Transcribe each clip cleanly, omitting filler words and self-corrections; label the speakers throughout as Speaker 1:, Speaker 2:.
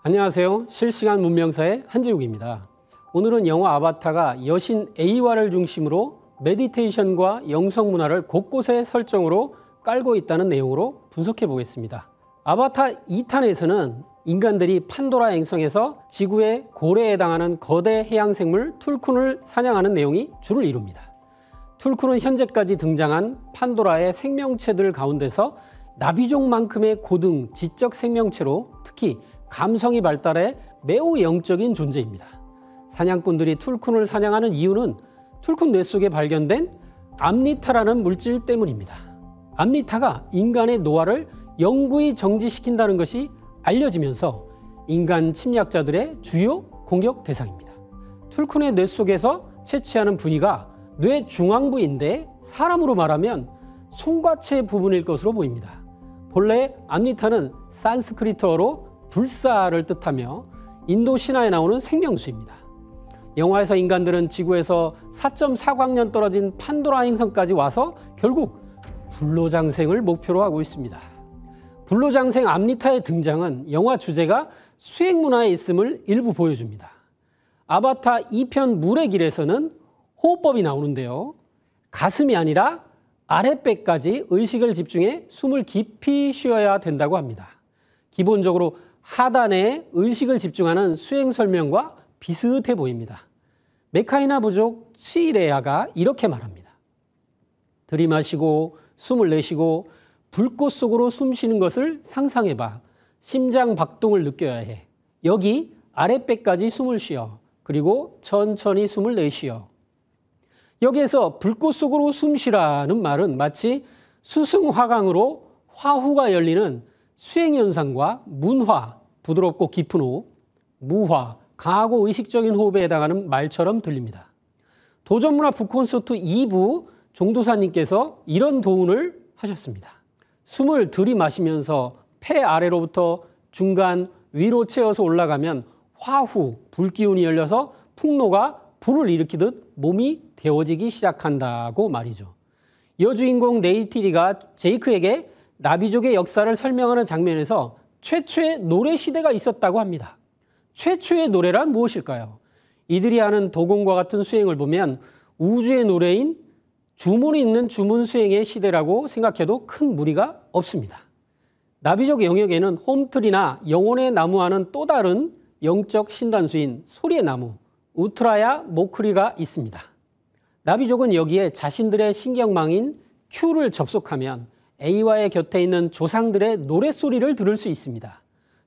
Speaker 1: 안녕하세요. 실시간 문명사의 한재욱입니다. 오늘은 영화 아바타가 여신 에이와를 중심으로 메디테이션과 영성 문화를 곳곳에 설정으로 깔고 있다는 내용으로 분석해 보겠습니다. 아바타 2탄에서는 인간들이 판도라 행성에서 지구의 고래에 해당하는 거대 해양생물 툴쿤을 사냥하는 내용이 주를 이룹니다. 툴쿤은 현재까지 등장한 판도라의 생명체들 가운데서 나비족만큼의 고등 지적 생명체로 특히 감성이 발달해 매우 영적인 존재입니다. 사냥꾼들이 툴쿤을 사냥하는 이유는 툴쿤 뇌 속에 발견된 암니타라는 물질 때문입니다. 암니타가 인간의 노화를 영구히 정지시킨다는 것이 알려지면서 인간 침략자들의 주요 공격 대상입니다. 툴쿤의 뇌 속에서 채취하는 부위가 뇌 중앙부인데 사람으로 말하면 송과체 부분일 것으로 보입니다. 본래 암니타는 산스크리트어로 불사를 뜻하며 인도 신화에 나오는 생명수입니다. 영화에서 인간들은 지구에서 4.4광년 떨어진 판도라 행성까지 와서 결국 불로장생을 목표로 하고 있습니다. 불로장생 암니타의 등장은 영화 주제가 수행문화에 있음을 일부 보여줍니다. 아바타 2편 물의 길에서는 호흡법이 나오는데요. 가슴이 아니라 아랫배까지 의식을 집중해 숨을 깊이 쉬어야 된다고 합니다. 기본적으로 하단에 의식을 집중하는 수행 설명과 비슷해 보입니다. 메카이나 부족 치이레야가 이렇게 말합니다. 들이마시고 숨을 내쉬고 불꽃 속으로 숨 쉬는 것을 상상해봐. 심장 박동을 느껴야 해. 여기 아랫배까지 숨을 쉬어. 그리고 천천히 숨을 내쉬어. 여기에서 불꽃 속으로 숨 쉬라는 말은 마치 수승화강으로 화후가 열리는 수행현상과 문화, 부드럽고 깊은 호흡, 무화, 강하고 의식적인 호흡에 해당하는 말처럼 들립니다. 도전문화 북콘서트 2부 종도사님께서 이런 도훈을 하셨습니다. 숨을 들이마시면서 폐 아래로부터 중간 위로 채워서 올라가면 화후, 불기운이 열려서 풍로가 불을 일으키듯 몸이 데워지기 시작한다고 말이죠. 여주인공 네이티리가 제이크에게 나비족의 역사를 설명하는 장면에서 최초의 노래 시대가 있었다고 합니다. 최초의 노래란 무엇일까요? 이들이 하는 도공과 같은 수행을 보면 우주의 노래인 주문이 있는 주문 수행의 시대라고 생각해도 큰 무리가 없습니다. 나비족 영역에는 홈트리나 영혼의 나무와는 또 다른 영적 신단수인 소리의 나무, 우트라야 모크리가 있습니다. 나비족은 여기에 자신들의 신경망인 큐를 접속하면 A와의 곁에 있는 조상들의 노랫소리를 들을 수 있습니다.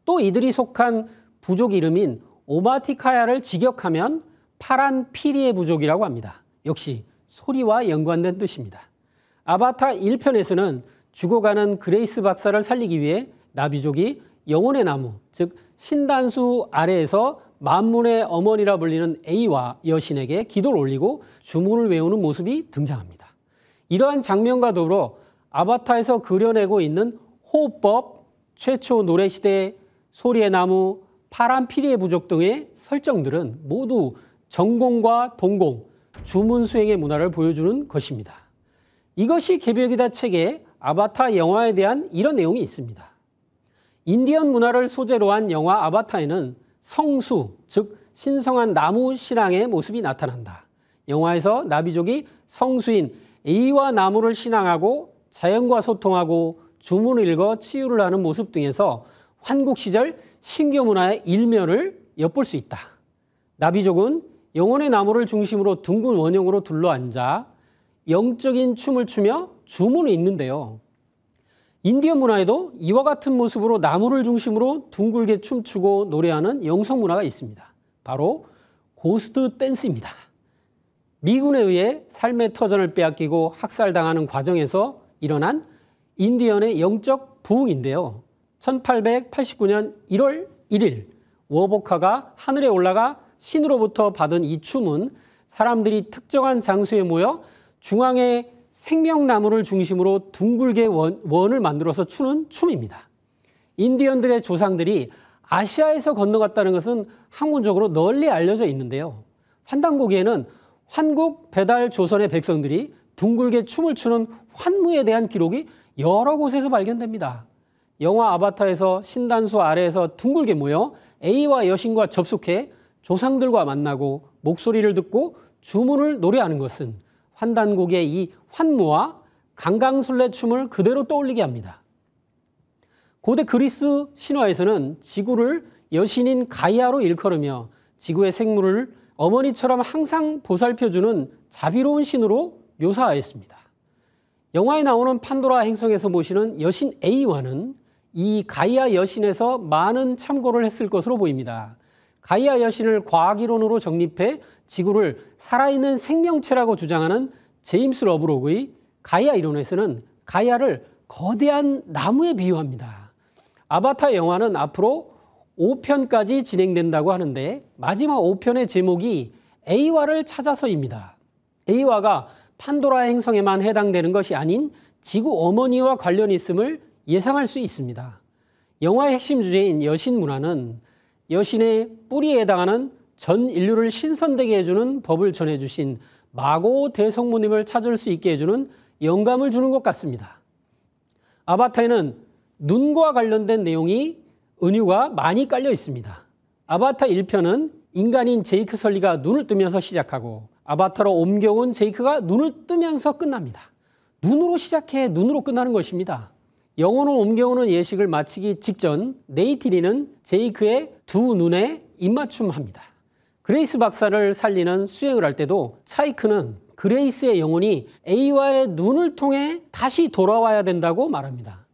Speaker 1: 또 이들이 속한 부족 이름인 오마티카야를 직역하면 파란 피리의 부족이라고 합니다. 역시 소리와 연관된 뜻입니다. 아바타 1편에서는 죽어가는 그레이스 박사를 살리기 위해 나비족이 영혼의 나무, 즉 신단수 아래에서 만문의 어머니라 불리는 A와 여신에게 기도를 올리고 주문을 외우는 모습이 등장합니다. 이러한 장면과 더불어 아바타에서 그려내고 있는 호흡법, 최초 노래시대, 소리의 나무, 파란 피리의 부족 등의 설정들은 모두 전공과 동공, 주문 수행의 문화를 보여주는 것입니다. 이것이 개벽이다 책에 아바타 영화에 대한 이런 내용이 있습니다. 인디언 문화를 소재로 한 영화 아바타에는 성수, 즉 신성한 나무 신앙의 모습이 나타난다. 영화에서 나비족이 성수인 A와 나무를 신앙하고 자연과 소통하고 주문을 읽어 치유를 하는 모습 등에서 환국 시절 신교 문화의 일면을 엿볼 수 있다. 나비족은 영혼의 나무를 중심으로 둥근 원형으로 둘러앉아 영적인 춤을 추며 주문을 읽는데요. 인디언 문화에도 이와 같은 모습으로 나무를 중심으로 둥글게 춤추고 노래하는 영성 문화가 있습니다. 바로 고스트 댄스입니다. 미군에 의해 삶의 터전을 빼앗기고 학살당하는 과정에서 일어난 인디언의 영적 부흥인데요. 1889년 1월 1일 워보카가 하늘에 올라가 신으로부터 받은 이 춤은 사람들이 특정한 장소에 모여 중앙에 생명나무를 중심으로 둥글게 원을 만들어서 추는 춤입니다. 인디언들의 조상들이 아시아에서 건너갔다는 것은 학문적으로 널리 알려져 있는데요. 환단고기에는 환국 배달 조선의 백성들이 둥글게 춤을 추는 환무에 대한 기록이 여러 곳에서 발견됩니다. 영화 아바타에서 신단수 아래에서 둥글게 모여 A와 여신과 접속해 조상들과 만나고 목소리를 듣고 주문을 노래하는 것은 환단곡의 이 환무와 강강술래 춤을 그대로 떠올리게 합니다. 고대 그리스 신화에서는 지구를 여신인 가이아로 일컬으며 지구의 생물을 어머니처럼 항상 보살펴주는 자비로운 신으로 묘사하였습니다. 영화에 나오는 판도라 행성에서 모시는 여신 A와는 이 가이아 여신에서 많은 참고를 했을 것으로 보입니다. 가이아 여신을 과학이론으로 정립해 지구를 살아있는 생명체라고 주장하는 제임스 러브록의 가이아 이론에서는 가이아를 거대한 나무에 비유합니다. 아바타 영화는 앞으로 5편까지 진행된다고 하는데 마지막 5편의 제목이 A와를 찾아서입니다. A와가 판도라 행성에만 해당되는 것이 아닌 지구 어머니와 관련이 있음을 예상할 수 있습니다. 영화의 핵심 주제인 여신 문화는 여신의 뿌리에 해당하는 전 인류를 신선되게 해주는 법을 전해주신 마고 대성모님을 찾을 수 있게 해주는 영감을 주는 것 같습니다. 아바타에는 눈과 관련된 내용이 은유가 많이 깔려 있습니다. 아바타 1편은 인간인 제이크 설리가 눈을 뜨면서 시작하고 아바타로 옮겨온 제이크가 눈을 뜨면서 끝납니다. 눈으로 시작해 눈으로 끝나는 것입니다. 영혼을 옮겨오는 예식을 마치기 직전 네이티리는 제이크의 두 눈에 입맞춤합니다. 그레이스 박사를 살리는 수행을 할 때도 차이크는 그레이스의 영혼이 A와의 눈을 통해 다시 돌아와야 된다고 말합니다.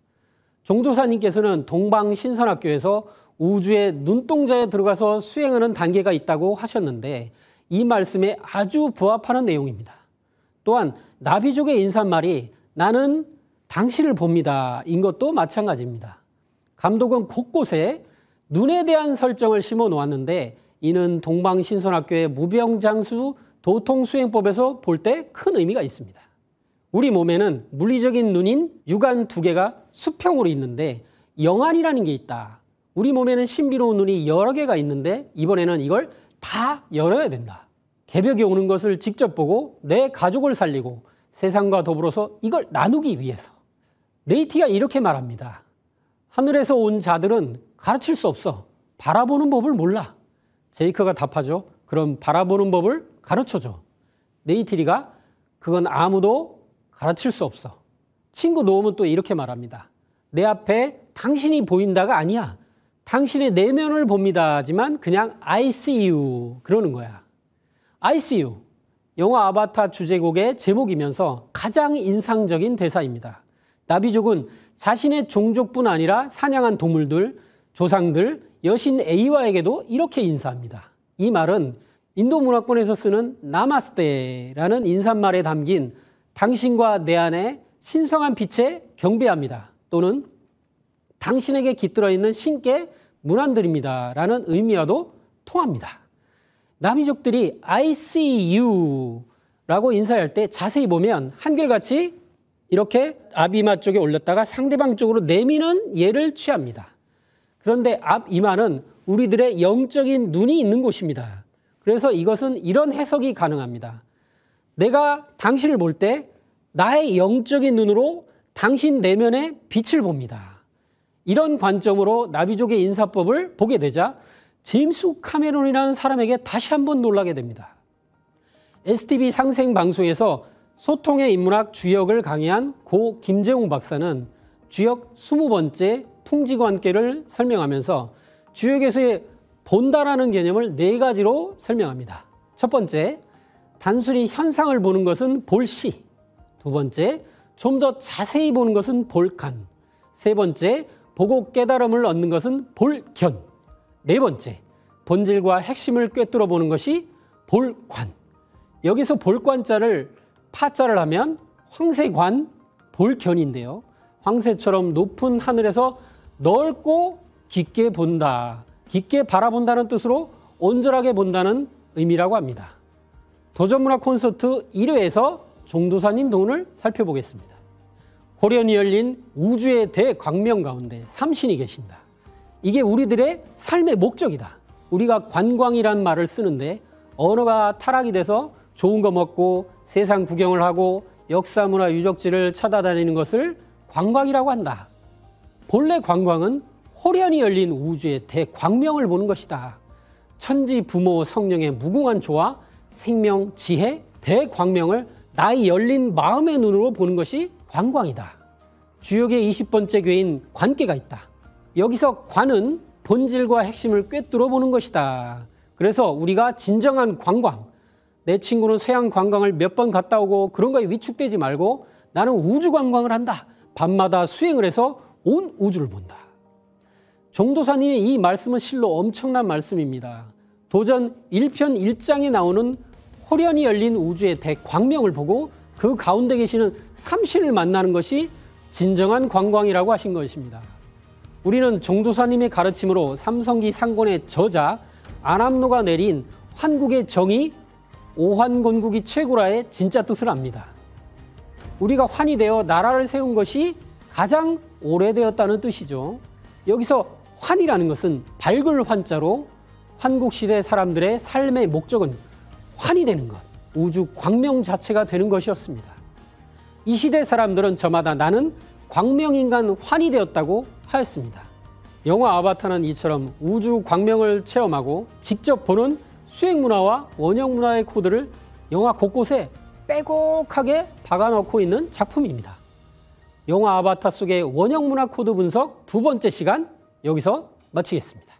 Speaker 1: 종도사님께서는 동방신선학교에서 우주의 눈동자에 들어가서 수행하는 단계가 있다고 하셨는데 이 말씀에 아주 부합하는 내용입니다. 또한 나비족의 인사말이 나는 당신을 봅니다 인 것도 마찬가지입니다. 감독은 곳곳에 눈에 대한 설정을 심어 놓았는데 이는 동방신선학교의 무병장수 도통수행법에서 볼 때 큰 의미가 있습니다. 우리 몸에는 물리적인 눈인 육안 두 개가 수평으로 있는데 영안이라는 게 있다. 우리 몸에는 신비로운 눈이 여러 개가 있는데 이번에는 이걸 다 열어야 된다. 개벽이 오는 것을 직접 보고 내 가족을 살리고 세상과 더불어서 이걸 나누기 위해서. 네이티가 이렇게 말합니다. 하늘에서 온 자들은 가르칠 수 없어. 바라보는 법을 몰라. 제이크가 답하죠. 그럼 바라보는 법을 가르쳐줘. 네이티리가 그건 아무도 가르칠 수 없어. 친구 노움은 또 이렇게 말합니다. 내 앞에 당신이 보인다가 아니야. 당신의 내면을 봅니다. 하지만 그냥 I see you 그러는 거야. I see you. 영화 아바타 주제곡의 제목이면서 가장 인상적인 대사입니다. 나비족은 자신의 종족뿐 아니라 사냥한 동물들, 조상들, 여신 A와에게도 이렇게 인사합니다. 이 말은 인도 문화권에서 쓰는 나마스테라는 인사말에 담긴 당신과 내 안에 신성한 빛에 경배합니다. 또는 당신에게 깃들어 있는 신께 문안드립니다. 라는 의미와도 통합니다. 나비족들이 I see you 라고 인사할 때 자세히 보면 한결같이 이렇게 앞이마 쪽에 올렸다가 상대방 쪽으로 내미는 예를 취합니다. 그런데 앞이마는 우리들의 영적인 눈이 있는 곳입니다. 그래서 이것은 이런 해석이 가능합니다. 내가 당신을 볼 때 나의 영적인 눈으로 당신 내면의 빛을 봅니다. 이런 관점으로 나비족의 인사법을 보게 되자 제임스 카메론이라는 사람에게 다시 한번 놀라게 됩니다. STV 상생방송에서 소통의 인문학 주역을 강의한 고 김재웅 박사는 주역 20번째 풍지관계를 설명하면서 주역에서의 본다라는 개념을 4가지로 설명합니다. 첫 번째, 단순히 현상을 보는 것은 볼시. 두 번째, 좀 더 자세히 보는 것은 볼간. 세 번째, 보고 깨달음을 얻는 것은 볼견. 네 번째, 본질과 핵심을 꿰뚫어 보는 것이 볼관. 여기서 볼관자를 파자를 하면 황새관, 볼견인데요. 황새처럼 높은 하늘에서 넓고 깊게 본다. 깊게 바라본다는 뜻으로 온전하게 본다는 의미라고 합니다. 도전문화 콘서트 1회에서 종도사님 돈을 살펴보겠습니다. 호련히 열린 우주의 대광명 가운데 삼신이 계신다. 이게 우리들의 삶의 목적이다. 우리가 관광이란 말을 쓰는데 언어가 타락이 돼서 좋은 거 먹고 세상 구경을 하고 역사문화 유적지를 찾아다니는 것을 관광이라고 한다. 본래 관광은 호련히 열린 우주의 대광명을 보는 것이다. 천지 부모 성령의 무궁한 조화, 생명, 지혜, 대광명을 나의 열린 마음의 눈으로 보는 것이 관광이다. 주역의 20번째 괴인 관계가 있다. 여기서 관은 본질과 핵심을 꿰뚫어 보는 것이다. 그래서 우리가 진정한 관광, 내 친구는 서양 관광을 몇 번 갔다 오고 그런 거에 위축되지 말고 나는 우주 관광을 한다. 밤마다 수행을 해서 온 우주를 본다. 종도사님의 이 말씀은 실로 엄청난 말씀입니다. 도전 1편 1장에 나오는 호련히 열린 우주의 대광명을 보고 그 가운데 계시는 삼신을 만나는 것이 진정한 관광이라고 하신 것입니다. 우리는 종도사님의 가르침으로 삼성기 상권의 저자 안암로가 내린 환국의 정의, 오환건국이 최고라의 진짜 뜻을 압니다. 우리가 환이 되어 나라를 세운 것이 가장 오래되었다는 뜻이죠. 여기서 환이라는 것은 밝을 환자로 환국시대 사람들의 삶의 목적은 환이 되는 것, 우주 광명 자체가 되는 것이었습니다. 이 시대 사람들은 저마다 나는 광명인간 환이 되었다고 하였습니다. 영화 아바타는 이처럼 우주 광명을 체험하고 직접 보는 수행문화와 원형문화의 코드를 영화 곳곳에 빼곡하게 박아넣고 있는 작품입니다. 영화 아바타 속의 원형문화 코드 분석 두 번째 시간 여기서 마치겠습니다.